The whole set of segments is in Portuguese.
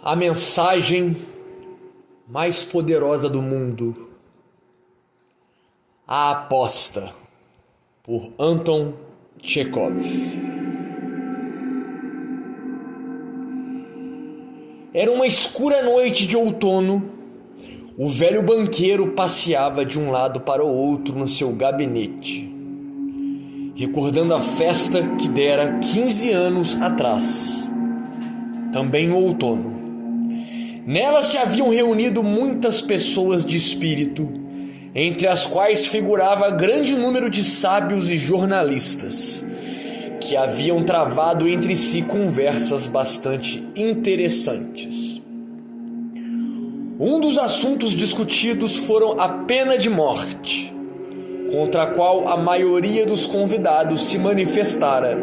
A mensagem mais poderosa do mundo. A aposta, por Anton Chekhov. Era uma escura noite de outono. O velho banqueiro passeava de um lado para o outro no seu gabinete, recordando a festa que dera 15 anos atrás, também no outono. Nela se haviam reunido muitas pessoas de espírito, entre as quais figurava grande número de sábios e jornalistas, que haviam travado entre si conversas bastante interessantes. Um dos assuntos discutidos foram a pena de morte, contra a qual a maioria dos convidados se manifestara,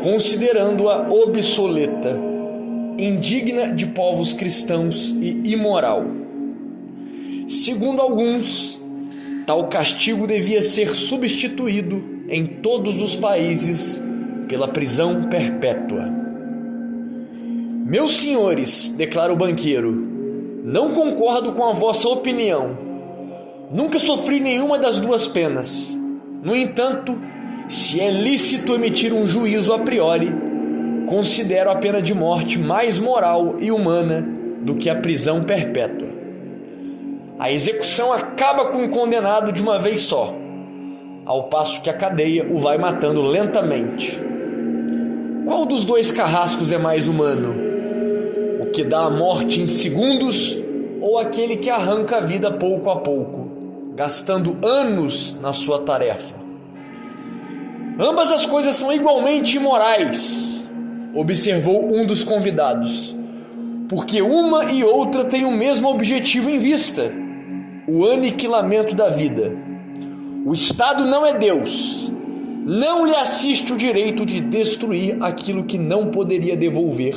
considerando-a obsoleta, indigna de povos cristãos e imoral. Segundo alguns, tal castigo devia ser substituído em todos os países pela prisão perpétua. Meus senhores, declara o banqueiro, não concordo com a vossa opinião. Nunca sofri nenhuma das duas penas. No entanto, se é lícito emitir um juízo a priori, considero a pena de morte mais moral e humana do que a prisão perpétua. A execução acaba com o condenado de uma vez só, ao passo que a cadeia o vai matando lentamente. Qual dos dois carrascos é mais humano? O que dá a morte em segundos ou aquele que arranca a vida pouco a pouco, gastando anos na sua tarefa? Ambas as coisas são igualmente imorais, observou um dos convidados, porque uma e outra têm o mesmo objetivo em vista: o aniquilamento da vida. O Estado não é Deus. Não lhe assiste o direito de destruir aquilo que não poderia devolver,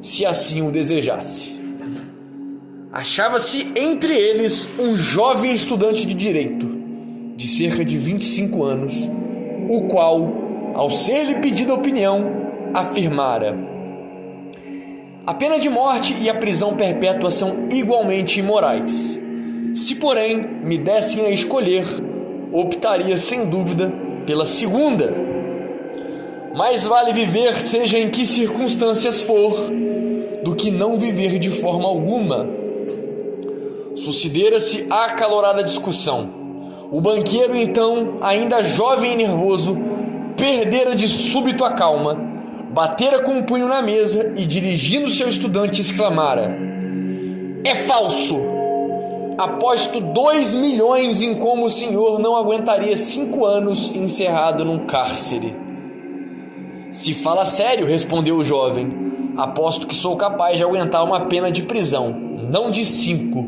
se assim o desejasse. Achava-se entre eles um jovem estudante de direito, de cerca de 25 anos, o qual, ao ser-lhe pedida opinião, afirmara: a pena de morte e a prisão perpétua são igualmente imorais. Se, porém, me dessem a escolher, optaria sem dúvida pela segunda. Mais vale viver, seja em que circunstâncias for, do que não viver de forma alguma. Sucedera-se acalorada discussão. O banqueiro, então, ainda jovem e nervoso, perdera de súbito a calma, batera com o punho na mesa e, dirigindo-se ao estudante, exclamara: é falso! Aposto 2 milhões em como o senhor não aguentaria 5 anos encerrado num cárcere. Se fala sério, respondeu o jovem, aposto que sou capaz de aguentar uma pena de prisão, não de 5,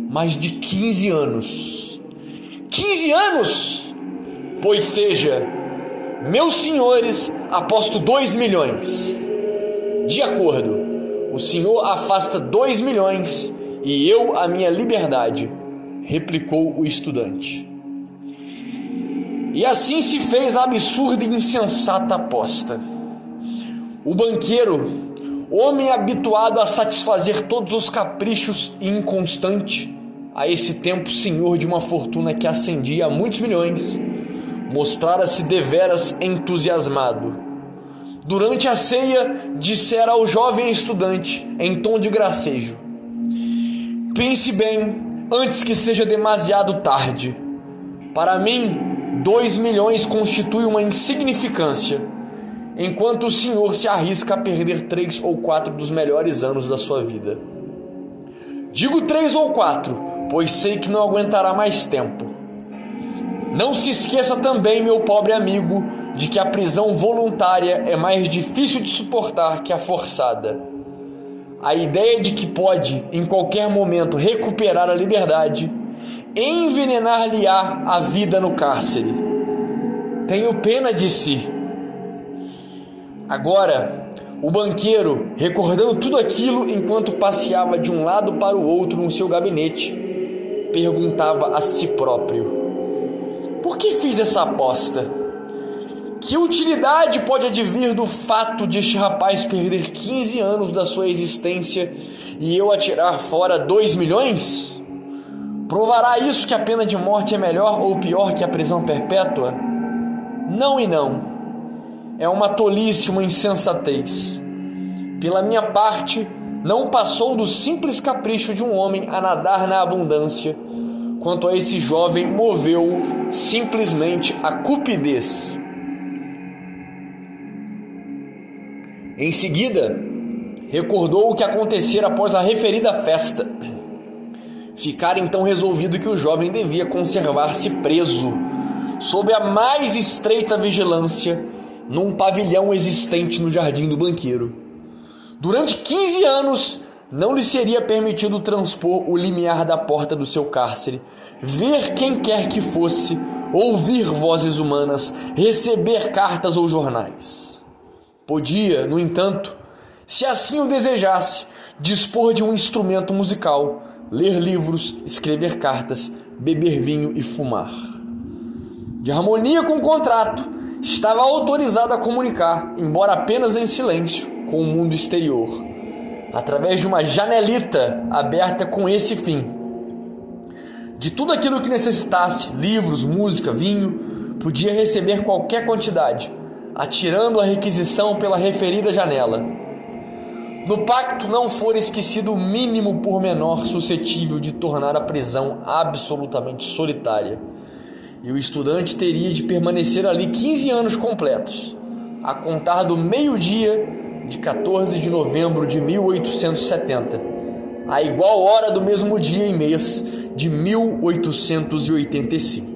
mas de 15 anos. 15 anos? Pois seja, meus senhores, aposto 2 milhões. De acordo, o senhor afasta 2 milhões e eu a minha liberdade, replicou o estudante. E assim se fez a absurda e insensata aposta. O banqueiro, homem habituado a satisfazer todos os caprichos e inconstante, a esse tempo senhor de uma fortuna que ascendia a muitos milhões, mostrara-se deveras entusiasmado. Durante a ceia, dissera ao jovem estudante, em tom de gracejo: pense bem, antes que seja demasiado tarde. Para mim, 2 milhões constitui uma insignificância, enquanto o senhor se arrisca a perder 3 ou 4 dos melhores anos da sua vida. Digo 3 ou 4, pois sei que não aguentará mais tempo. Não se esqueça também, meu pobre amigo, de que a prisão voluntária é mais difícil de suportar que a forçada. A ideia de que pode, em qualquer momento, recuperar a liberdade, envenenar-lhe-á a vida no cárcere. Tenho pena de si. Agora, o banqueiro, recordando tudo aquilo enquanto passeava de um lado para o outro no seu gabinete, perguntava a si próprio: por que fiz essa aposta? Que utilidade pode advir do fato de este rapaz perder 15 anos da sua existência e eu atirar fora 2 milhões? Provará isso que a pena de morte é melhor ou pior que a prisão perpétua? Não e não. É uma tolice, uma insensatez. Pela minha parte, não passou do simples capricho de um homem a nadar na abundância, quanto a esse jovem moveu simplesmente a cupidez. Em seguida, recordou o que acontecera após a referida festa. Ficara então resolvido que o jovem devia conservar-se preso, sob a mais estreita vigilância, num pavilhão existente no jardim do banqueiro. Durante 15 anos, não lhe seria permitido transpor o limiar da porta do seu cárcere, ver quem quer que fosse, ouvir vozes humanas, receber cartas ou jornais. Podia, no entanto, se assim o desejasse, dispor de um instrumento musical, ler livros, escrever cartas, beber vinho e fumar. De harmonia com o contrato, estava autorizado a comunicar, embora apenas em silêncio, com o mundo exterior, através de uma janelita aberta com esse fim. De tudo aquilo que necessitasse, livros, música, vinho, podia receber qualquer quantidade, atirando a requisição pela referida janela. No pacto não fora esquecido o mínimo pormenor suscetível de tornar a prisão absolutamente solitária, e o estudante teria de permanecer ali 15 anos completos, a contar do meio-dia de 14 de novembro de 1870, à igual hora do mesmo dia e mês de 1885.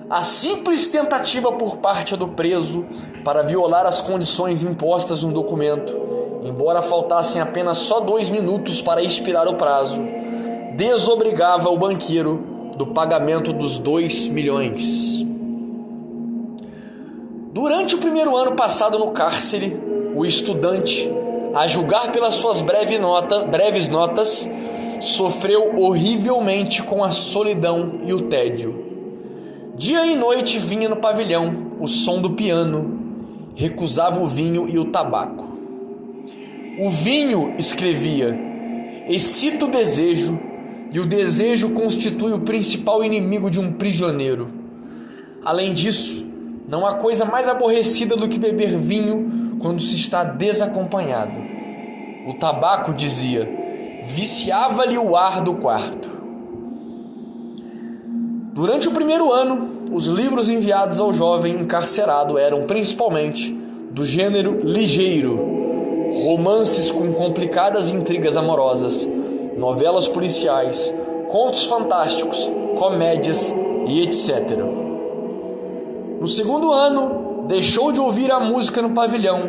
A simples tentativa por parte do preso para violar as condições impostas no documento, embora faltassem apenas só 2 minutos para expirar o prazo, desobrigava o banqueiro do pagamento dos 2 milhões. Durante o primeiro ano passado no cárcere, o estudante, a julgar pelas suas breves notas, sofreu horrivelmente com a solidão e o tédio. Dia e noite vinha no pavilhão o som do piano, recusava o vinho e o tabaco. O vinho, escrevia, excita o desejo, e o desejo constitui o principal inimigo de um prisioneiro. Além disso, não há coisa mais aborrecida do que beber vinho quando se está desacompanhado. O tabaco, dizia, viciava-lhe o ar do quarto. Durante o primeiro ano, os livros enviados ao jovem encarcerado eram principalmente do gênero ligeiro, romances com complicadas intrigas amorosas, novelas policiais, contos fantásticos, comédias e etc. No segundo ano, deixou de ouvir a música no pavilhão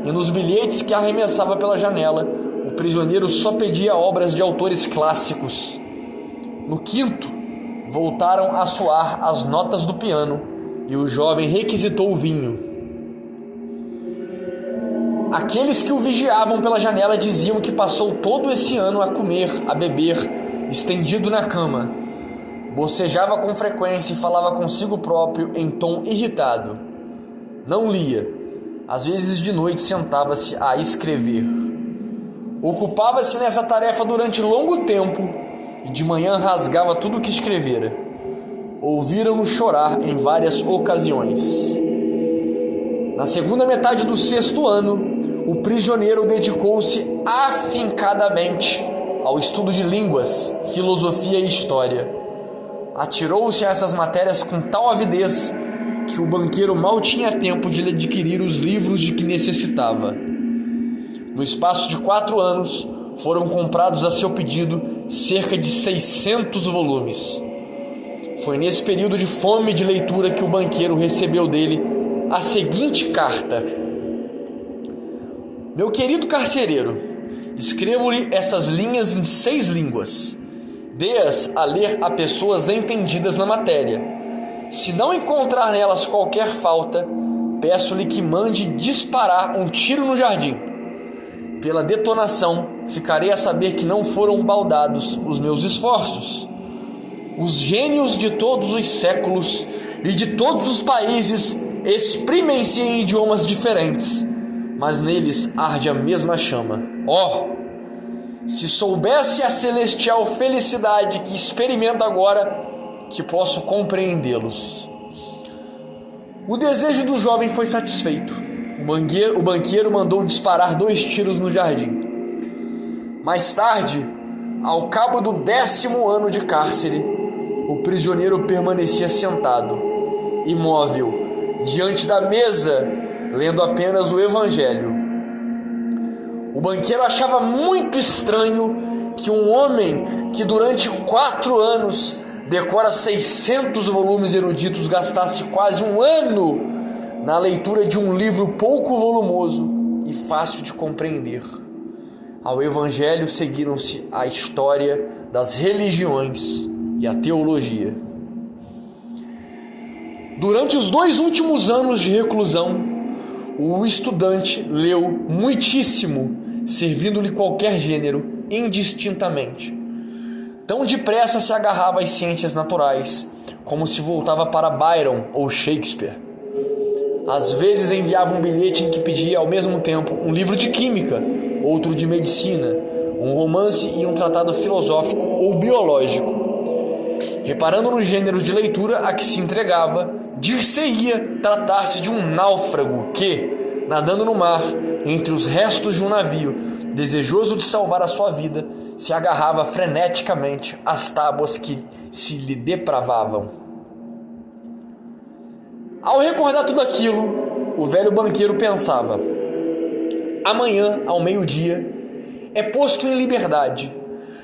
e nos bilhetes que arremessava pela janela, o prisioneiro só pedia obras de autores clássicos. No quinto, voltaram a soar as notas do piano e o jovem requisitou o vinho. Aqueles que o vigiavam pela janela diziam que passou todo esse ano a comer, a beber, estendido na cama. Bocejava com frequência e falava consigo próprio em tom irritado. Não lia. Às vezes de noite sentava-se a escrever. Ocupava-se nessa tarefa durante longo tempo e de manhã rasgava tudo o que escrevera. Ouviram-no chorar em várias ocasiões. Na segunda metade do 6º ano, o prisioneiro dedicou-se afincadamente ao estudo de línguas, filosofia e história. Atirou-se a essas matérias com tal avidez que o banqueiro mal tinha tempo de lhe adquirir os livros de que necessitava. No espaço de 4 anos, foram comprados a seu pedido cerca de 600 volumes. Foi nesse período de fome de leitura que o banqueiro recebeu dele a seguinte carta: Meu querido carcereiro, escrevo-lhe essas linhas em 6 línguas. Dê-as a ler a pessoas entendidas na matéria. Se não encontrar nelas qualquer falta, peço-lhe que mande disparar um tiro no jardim. Pela detonação, ficarei a saber que não foram baldados os meus esforços. Os gênios de todos os séculos e de todos os países exprimem-se em idiomas diferentes, mas neles arde a mesma chama. Se soubesse a celestial felicidade que experimento agora, que posso compreendê-los. O desejo do jovem foi satisfeito. O banqueiro mandou disparar 2 tiros no jardim. Mais tarde, ao cabo do 10º ano de cárcere, o prisioneiro permanecia sentado, imóvel, diante da mesa, lendo apenas o Evangelho. O banqueiro achava muito estranho que um homem que durante 4 anos decora 600 volumes eruditos gastasse quase um ano na leitura de um livro pouco volumoso e fácil de compreender. Ao Evangelho seguiram-se a história das religiões e a teologia. Durante os 2 últimos anos de reclusão, o estudante leu muitíssimo, servindo-lhe qualquer gênero, indistintamente. Tão depressa se agarrava às ciências naturais, como se voltava para Byron ou Shakespeare. Às vezes enviava um bilhete em que pedia ao mesmo tempo um livro de química, outro de medicina, um romance e um tratado filosófico ou biológico. Reparando nos gêneros de leitura a que se entregava, dir-se-ia tratar-se de um náufrago que, nadando no mar, entre os restos de um navio, desejoso de salvar a sua vida, se agarrava freneticamente às tábuas que se lhe depravavam. Ao recordar tudo aquilo, o velho banqueiro pensava: amanhã, ao meio-dia, é posto em liberdade.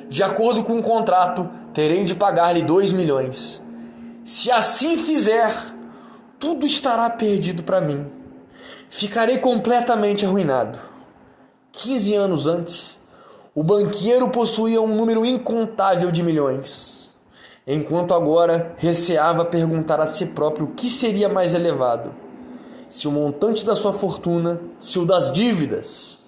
De acordo com o contrato, terei de pagar-lhe 2 milhões. Se assim fizer, tudo estará perdido para mim. Ficarei completamente arruinado. 15 anos antes, o banqueiro possuía um número incontável de milhões, enquanto agora receava perguntar a si próprio o que seria mais elevado: se o montante da sua fortuna, se o das dívidas.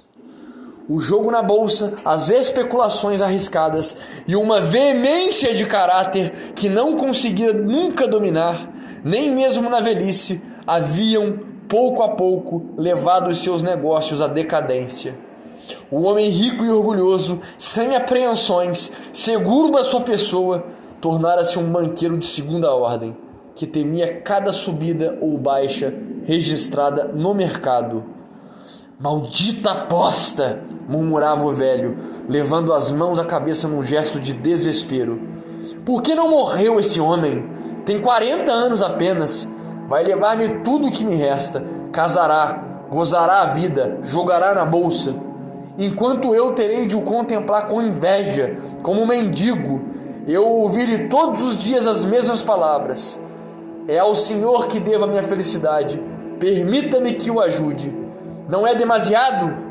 O jogo na bolsa, as especulações arriscadas e uma veemência de caráter que não conseguira nunca dominar, nem mesmo na velhice, haviam, pouco a pouco, levado os seus negócios à decadência. O homem rico e orgulhoso, sem apreensões, seguro da sua pessoa, tornara-se um banqueiro de segunda ordem, que temia cada subida ou baixa registrada no mercado. Maldita aposta! Murmurava o velho, levando as mãos à cabeça num gesto de desespero. Por que não morreu esse homem? Tem 40 anos apenas. Vai levar-me tudo o que me resta. Casará, gozará a vida, jogará na bolsa. Enquanto eu terei de o contemplar com inveja, como um mendigo, eu ouvi-lhe todos os dias as mesmas palavras: é ao Senhor que devo a minha felicidade. Permita-me que o ajude. Não é demasiado?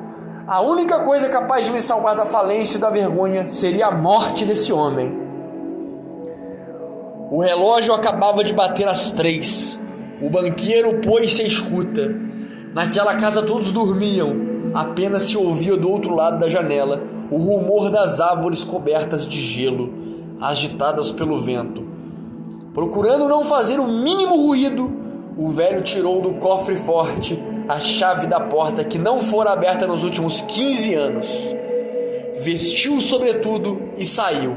A única coisa capaz de me salvar da falência e da vergonha seria a morte desse homem. O relógio acabava de bater às 3. O banqueiro pôs-se à escuta. Naquela casa todos dormiam. Apenas se ouvia do outro lado da janela o rumor das árvores cobertas de gelo, agitadas pelo vento. Procurando não fazer o mínimo ruído, o velho tirou do cofre forte a chave da porta que não fora aberta nos últimos 15 anos. Vestiu o sobretudo e saiu.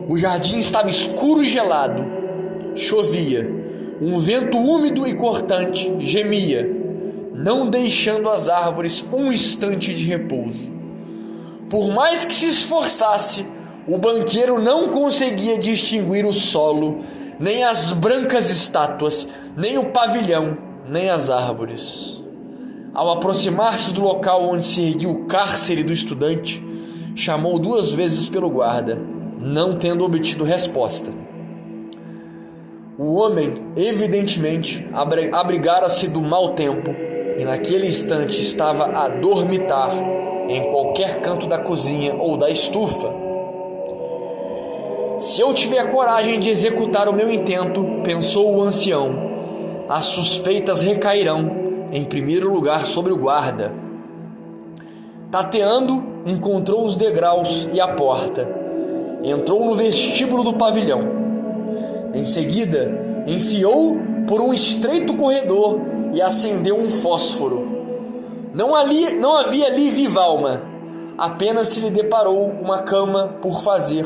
O jardim estava escuro e gelado. Chovia. Um vento úmido e cortante gemia, não deixando as árvores um instante de repouso. Por mais que se esforçasse, o banqueiro não conseguia distinguir o solo, nem as brancas estátuas, nem o pavilhão, nem as árvores. Ao aproximar-se do local onde se erguia o cárcere do estudante, chamou 2 vezes pelo guarda, não tendo obtido resposta. O homem, evidentemente, abrigara-se do mau tempo e naquele instante estava a dormitar em qualquer canto da cozinha ou da estufa. Se eu tiver coragem de executar o meu intento, pensou o ancião, as suspeitas recairão, em primeiro lugar, sobre o guarda. Tateando, encontrou os degraus e a porta. Entrou no vestíbulo do pavilhão. Em seguida, enfiou por um estreito corredor e acendeu um fósforo. Não havia ali viva alma, apenas se lhe deparou uma cama por fazer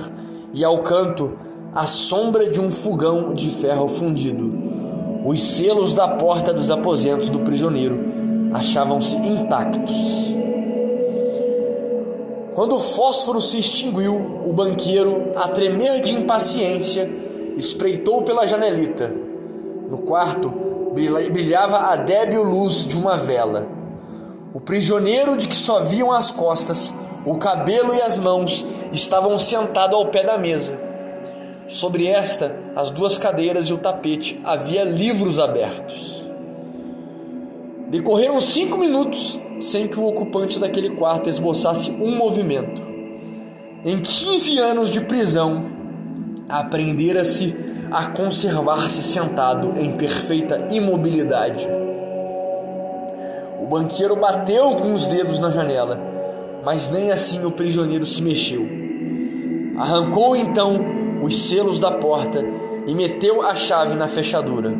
e ao canto a sombra de um fogão de ferro fundido. Os selos da porta dos aposentos do prisioneiro achavam-se intactos. Quando o fósforo se extinguiu, o banqueiro, a tremer de impaciência, espreitou pela janelita. No quarto brilhava a débil luz de uma vela. O prisioneiro, de que só viam as costas, o cabelo e as mãos, estavam sentado ao pé da mesa. Sobre esta, as duas cadeiras e o tapete, havia livros abertos. Decorreram 5 minutos sem que o ocupante daquele quarto esboçasse um movimento. Em 15 anos de prisão, aprendera-se a conservar-se sentado em perfeita imobilidade. O banqueiro bateu com os dedos na janela, mas nem assim o prisioneiro se mexeu. Arrancou então os selos da porta e meteu a chave na fechadura.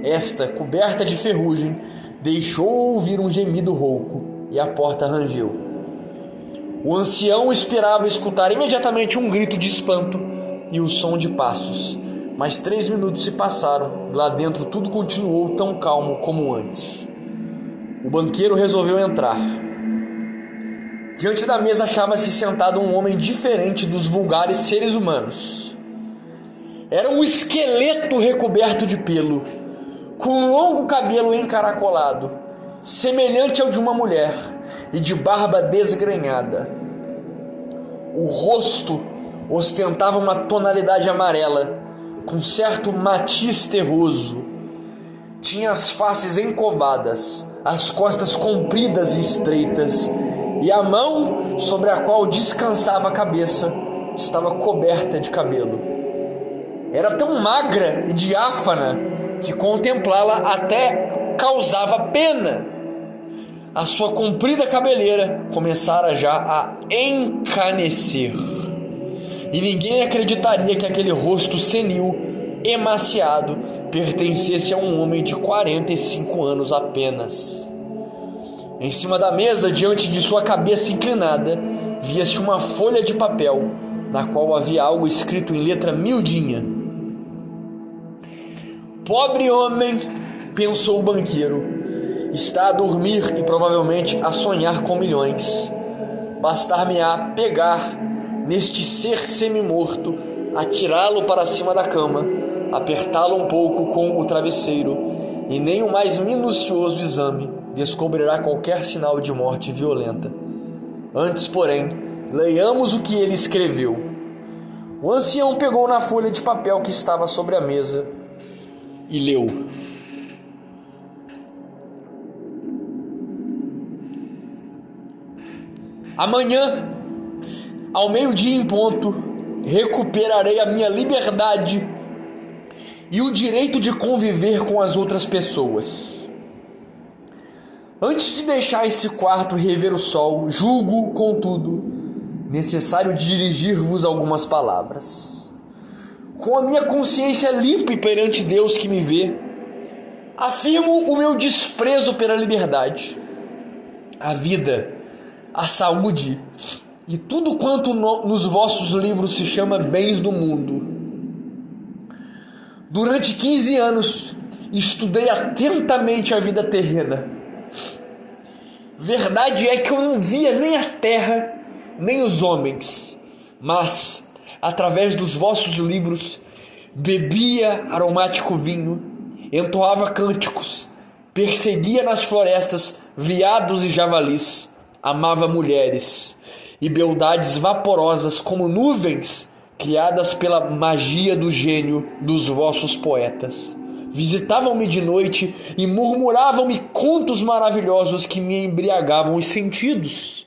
Esta, coberta de ferrugem, deixou ouvir um gemido rouco e a porta rangeu. O ancião esperava escutar imediatamente um grito de espanto e o som de passos, mas 3 minutos se passaram e lá dentro tudo continuou tão calmo como antes. O banqueiro resolveu entrar. Diante da mesa achava-se sentado um homem diferente dos vulgares seres humanos. Era um esqueleto recoberto de pelo, com um longo cabelo encaracolado, semelhante ao de uma mulher, e de barba desgrenhada. O rosto ostentava uma tonalidade amarela, com certo matiz terroso. Tinha as faces encovadas, as costas compridas e estreitas, e a mão sobre a qual descansava a cabeça estava coberta de cabelo. Era tão magra e diáfana que contemplá-la até causava pena. A sua comprida cabeleira começara já a encanecer, e ninguém acreditaria que aquele rosto senil, emaciado, pertencesse a um homem de 45 anos apenas. Em cima da mesa, diante de sua cabeça inclinada, via-se uma folha de papel, na qual havia algo escrito em letra miudinha. Pobre homem, pensou o banqueiro, está a dormir e provavelmente a sonhar com milhões. Bastar-me-á pegar neste ser semi-morto, atirá-lo para cima da cama, apertá-lo um pouco com o travesseiro, e nem o mais minucioso exame descobrirá qualquer sinal de morte violenta. Antes, porém, leiamos o que ele escreveu. O ancião pegou na folha de papel que estava sobre a mesa e leu. Amanhã, ao meio-dia em ponto, recuperarei a minha liberdade e o direito de conviver com as outras pessoas. Antes de deixar esse quarto rever o sol, julgo, contudo, necessário dirigir-vos algumas palavras. Com a minha consciência limpa perante Deus que me vê, afirmo o meu desprezo pela liberdade, a vida, a saúde e tudo quanto nos vossos livros se chama bens do mundo. Durante 15 anos, estudei atentamente a vida terrena. Verdade é que eu não via nem a terra, nem os homens, mas, através dos vossos livros, bebia aromático vinho, entoava cânticos, perseguia nas florestas veados e javalis, amava mulheres e beldades vaporosas como nuvens criadas pela magia do gênio dos vossos poetas. Visitavam-me de noite e murmuravam-me contos maravilhosos que me embriagavam os sentidos.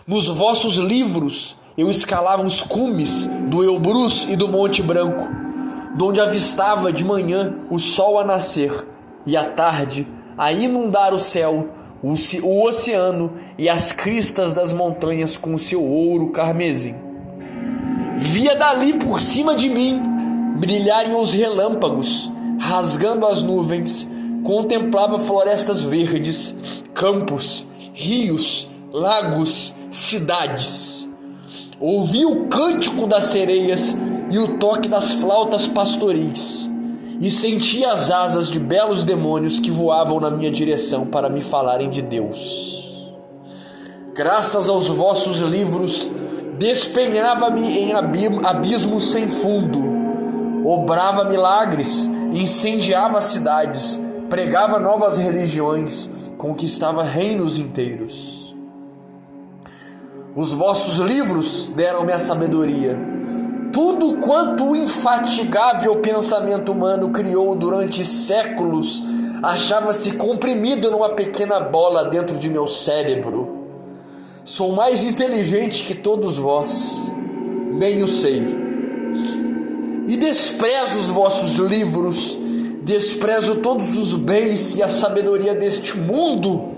Nos vossos livros eu escalava os cumes do Elbrus e do Monte Branco, donde avistava de manhã o sol a nascer e à tarde a inundar o céu, o oceano e as cristas das montanhas com o seu ouro carmesim. Via dali por cima de mim brilharem os relâmpagos, rasgando as nuvens, contemplava florestas verdes, campos, rios, lagos, cidades. Ouvia o cântico das sereias e o toque das flautas pastoris, e sentia as asas de belos demônios que voavam na minha direção para me falarem de Deus. Graças aos vossos livros, despenhava-me em abismos sem fundo, obrava milagres, incendiava cidades, pregava novas religiões, conquistava reinos inteiros. Os vossos livros deram-me a sabedoria. Tudo quanto o infatigável pensamento humano criou durante séculos achava-se comprimido numa pequena bola dentro de meu cérebro. Sou mais inteligente que todos vós, bem o sei. E desprezo os vossos livros, desprezo todos os bens e a sabedoria deste mundo.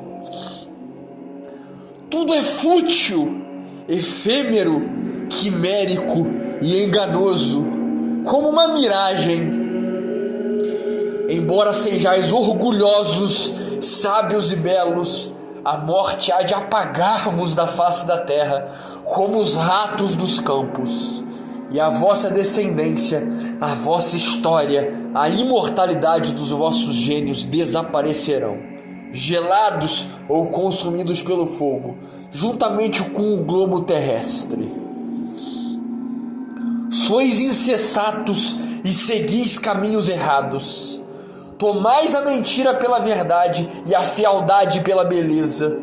Tudo é fútil, efêmero, quimérico e enganoso, como uma miragem. Embora sejais orgulhosos, sábios e belos, a morte há de apagar-vos da face da terra, como os ratos dos campos. E a vossa descendência, a vossa história, a imortalidade dos vossos gênios desaparecerão, gelados ou consumidos pelo fogo, juntamente com o globo terrestre. Sois insensatos e seguis caminhos errados. Tomais a mentira pela verdade e a fealdade pela beleza.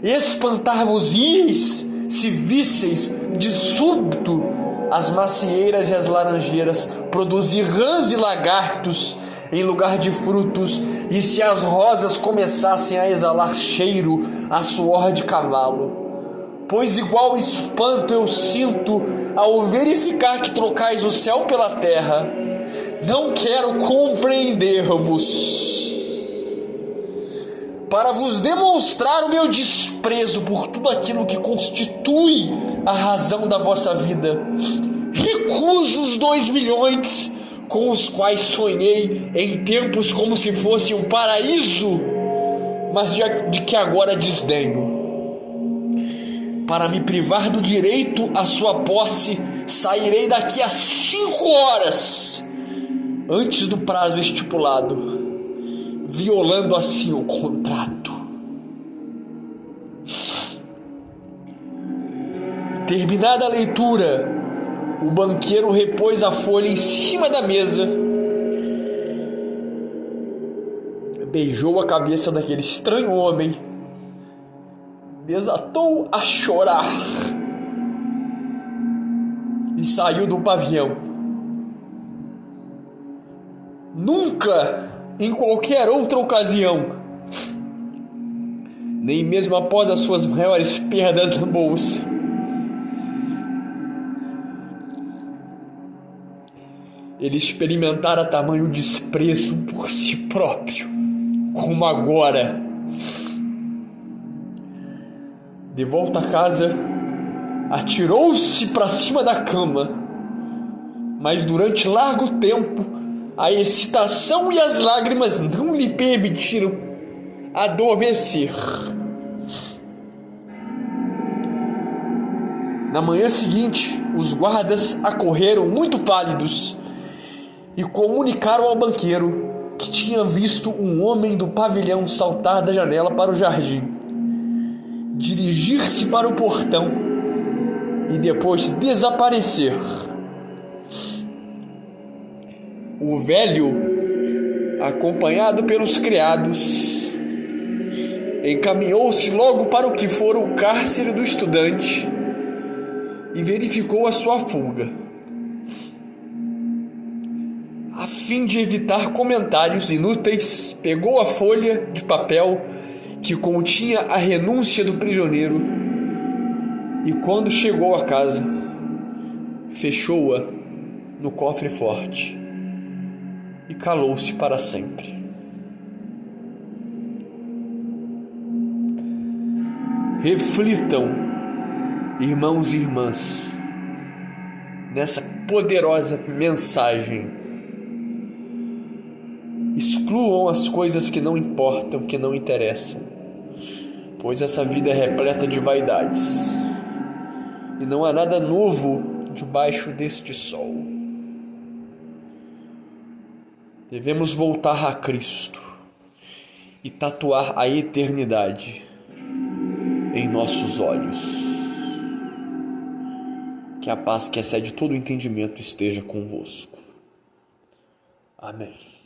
Espantar-vos-íeis se visseis de súbito as macieiras e as laranjeiras produzir rãs e lagartos em lugar de frutos, e se as rosas começassem a exalar cheiro a suor de cavalo. Pois igual espanto eu sinto ao verificar que trocais o céu pela terra. Não quero compreender-vos. Para vos demonstrar o meu desprezo por tudo aquilo que constitui a razão da vossa vida, recuso os 2 milhões com os quais sonhei em tempos como se fosse um paraíso, mas de que agora desdenho. Para me privar do direito à sua posse, sairei daqui a 5 horas antes do prazo estipulado, violando assim o contrato. Terminada a leitura, o banqueiro repôs a folha em cima da mesa, beijou a cabeça daquele estranho homem, desatou a chorar e saiu do pavilhão. Nunca, em qualquer outra ocasião, nem mesmo após as suas maiores perdas na bolsa, ele experimentara tamanho desprezo por si próprio, como agora. De volta a casa, atirou-se para cima da cama, mas durante largo tempo a excitação e as lágrimas não lhe permitiram adormecer. Na manhã seguinte, os guardas acorreram muito pálidos e comunicaram ao banqueiro que tinha visto um homem do pavilhão saltar da janela para o jardim, dirigir-se para o portão e depois desaparecer. O velho, acompanhado pelos criados, encaminhou-se logo para o que fora o cárcere do estudante e verificou a sua fuga. A fim de evitar comentários inúteis, pegou a folha de papel que continha a renúncia do prisioneiro e, quando chegou a casa, fechou-a no cofre forte e calou-se para sempre. Reflitam, irmãos e irmãs, nessa poderosa mensagem as coisas que não importam, que não interessam, pois essa vida é repleta de vaidades e não há nada novo debaixo deste sol. Devemos voltar a Cristo e tatuar a eternidade em nossos olhos. Que a paz que excede todo o entendimento esteja convosco. Amém.